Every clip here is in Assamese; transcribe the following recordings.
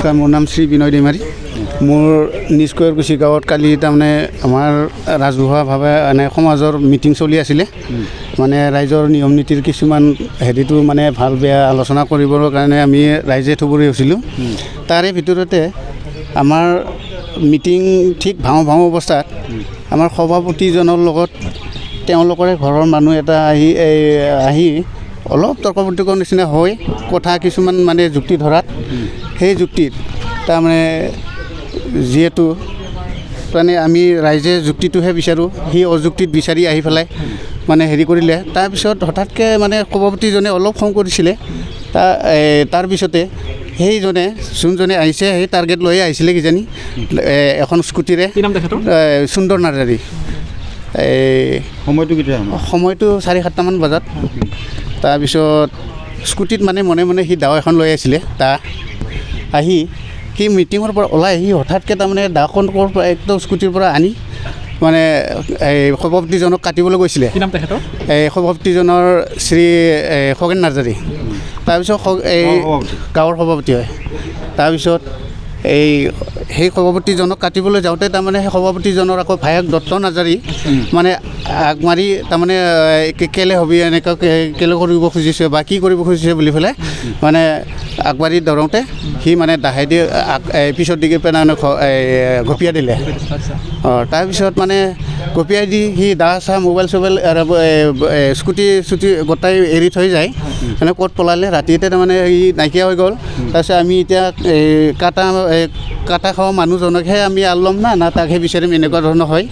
নমস্কাৰ, মোৰ নাম শ্ৰী বিনয় দৈমাৰী। মোৰ নিষ্কয়ৰকুছি গাঁৱত কালি তাৰমানে আমাৰ ৰাজহুৱাভাৱে এনে সমাজৰ মিটিং চলি আছিলে। মানে ৰাইজৰ নিয়ম নীতিৰ কিছুমান হেৰিটো মানে ভাল বেয়া আলোচনা কৰিবৰ কাৰণে আমি ৰাইজে থুবুৰি হৈছিলোঁ। তাৰে ভিতৰতে আমাৰ মিটিং ঠিক ভাওঁ অৱস্থাত আমাৰ সভাপতিজনৰ লগত তেওঁলোকৰে ঘৰৰ মানুহ এটা আহি অলপ তৰ্ক বিতৰ্কৰ নিচিনা হয়, কথা কিছুমান মানে যুক্তি ধৰাত সেই যুক্তিত তাৰমানে যিহেতু মানে আমি ৰাইজে যুক্তিটোহে বিচাৰোঁ, সেই অযুক্তিত বিচাৰি আহি পেলাই মানে হেৰি কৰিলে। তাৰপিছত হঠাৎকৈ মানে সভাপতিজনে অলপ খং কৰিছিলে। তাৰপিছতে সেইজনে যোনজনে আহিছে সেই টাৰ্গেট লৈয়ে আহিছিলে কিজানি এখন স্কুটিৰে। সুন্দৰ নাৰ্জাৰী। সময়টো কেতিয়া? সময়টো 4-7টামান বজাত। তাৰপিছত স্কুটিত মানে মনে মনে সি দাও এখন লৈ আছিলে। আহি সি মিটিঙৰ পৰা ওলাই আহি হঠাৎকৈ তাৰমানে দাখন একদম স্কুটিৰ পৰা আনি মানে এই সভাপতিজনক কাটিবলৈ গৈছিলে। এই সভাপতিজনৰ শ্ৰী খগেন নাৰ্জাৰী। তাৰপিছত এই গাঁৱৰ সভাপতি হয়। তাৰপিছত সেই সভাপতিজনক কাটিবলৈ যাওঁতে তাৰমানে সেই সভাপতিজনৰ আকৌ ভায়েক দত্ত নাৰ্জাৰী মানে আগমাৰি তাৰমানে কেলে হবি এনেকুৱা কেলে কৰিব খুজিছে বা কি কৰিব খুজিছে বুলি পেলাই মানে আগবাঢ়ি ধৰোঁতে সি মানে দাহেদি পিছত দিকে পেলাই ঘপিয়াই দিলে। তাৰপিছত মানে ঘপিয়াই দি সি দা চাহ মোবাইল চোবাইল স্কুটি গোটাই এৰি থৈ যায়। মানে ক'ত পলালে ৰাতিতে তাৰমানে সি নাইকিয়া হৈ গ'ল। তাৰপিছত আমি এতিয়া কাটা খোৱা মানুহজনকহে আমি আলম না তাকহে বিচাৰিম, এনেকুৱা ধৰণৰ হয়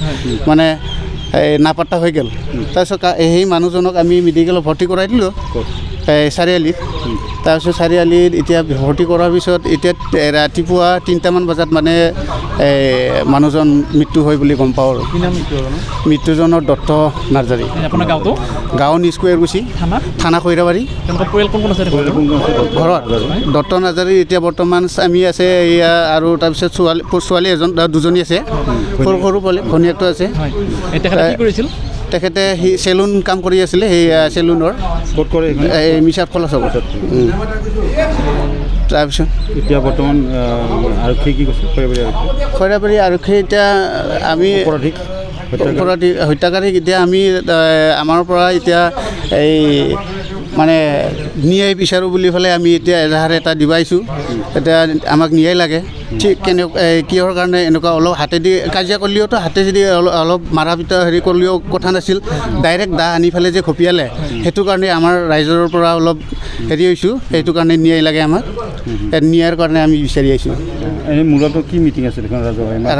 মানে নাপাত্তা হৈ গ'ল। তাৰপিছত সেই মানুহজনক আমি মেডিকেলত ভৰ্তি কৰাই দিলোঁ চাৰিআলিত। তাৰপিছত চাৰিআলিত এতিয়া ভৰ্তি কৰাৰ পিছত এতিয়া ৰাতিপুৱা 3টামান বজাত মানে মানুহজন মৃত্যু হয় বুলি গম পাওঁ। আৰু মৃত্যুজনৰ দত্ত নাৰ্জাৰী। গাঁও নিষ্কয়ৰকুছি, থানা খৈৰাবাৰী। ঘৰত দত্ত নাৰ্জাৰী এতিয়া বৰ্তমান স্বামী আছে এয়া, আৰু তাৰপিছত ছোৱালী দুজনী আছে, সৰু সৰু ভনীয়েকটো আছে। তেখেতে সি চেলুন কাম কৰি আছিলে। সেই চেলুনৰ এই মিছাত খোলা চবত। তাৰপিছত এতিয়া বৰ্তমান আৰক্ষী কি কৈছে? খৈৰাবাৰী আৰক্ষী এতিয়া আমি হত্যাকাৰীক এতিয়া আমি আমাৰ পৰা এতিয়া এই মানে ন্যায় বিচাৰোঁ বুলি পেলাই আমি এতিয়া এজাহাৰ এটা দিবাইছোঁ। এতিয়া আমাক ন্যায় লাগে। ঠিক কিহৰ কাৰণে এনেকুৱা অলপ হাতেদি কাজিয়া কৰিলেওতো হাতে যদি অলপ মাৰা পিটা হেৰি কৰিলেও কথা নাছিল, ডাইৰেক্ট দা আনি পেলাই যে ঘপিয়ালে, সেইটো কাৰণে আমাৰ ৰাইজৰ পৰা অলপ হেৰি হৈছোঁ। সেইটো কাৰণে ন্যায় লাগে আমাক। ন্যায়ৰ কাৰণে আমি বিচাৰি আহিছোঁ। এনেই মূলত কি মিটিং আছিল?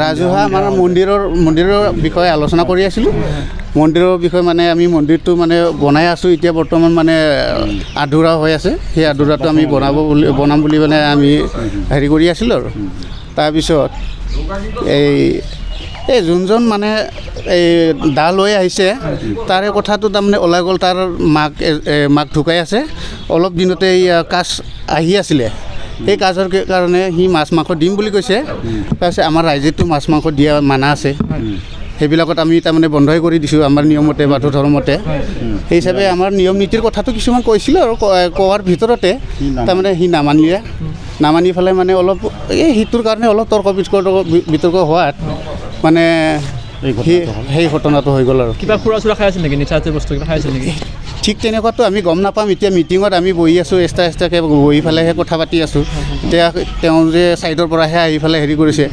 ৰাজহুৱা আমাৰ মন্দিৰৰ বিষয়ে আলোচনা কৰি আছিলোঁ। মন্দিৰৰ বিষয়ে মানে আমি মন্দিৰটো মানে বনাই আছোঁ এতিয়া বৰ্তমান মানে আধৰুৱা হৈ আছে। সেই আধৰুৱাটো আমি বনাম বুলি মানে আমি হেৰি কৰি আছিলোঁ। আৰু তাৰপিছত এই যোনজন মানে এই দা লৈ আহিছে তাৰে কথাটো তাৰমানে ওলাই গ'ল। তাৰ মাক ঢুকাই আছে। অলপ দিনতে এই কাজ আহি আছিলে। সেই কাজৰ কাৰণে সি মাছ মাংস দিম বুলি কৈছে। তাৰপিছত আমাৰ ৰাইজেতো মাছ মাংস দিয়া মানা আছে। সেইবিলাকত আমি তাৰমানে বন্ধই কৰি দিছোঁ আমাৰ নিয়মমতে, বাথৌ ধৰ্মতে। সেই হিচাপে আমাৰ নিয়ম নীতিৰ কথাটো কিছুমান কৈছিলোঁ। আৰু কোৱাৰ ভিতৰতে তাৰমানে সি নামানি পেলাই মানে অলপ সিটোৰ কাৰণে অলপ তৰ্ক বিতৰ্ক হোৱাত মানে সেই ঘটনাটো হৈ গ'ল। আৰু কিবা খুৰা খাই আছিল নেকি? নিচা জাতীয় বস্তু কিবা খাই আছিল নেকি? ঠিক তেনেকুৱাতো আমি গম নাপাম। এতিয়া মিটিঙত আমি বহি আছোঁ, এক্সট্ৰাকৈ বহি পেলাইহে কথা পাতি আছোঁ। এতিয়া তেওঁ যে ছাইডৰ পৰাহে আহি পেলাই হেৰি কৰিছে।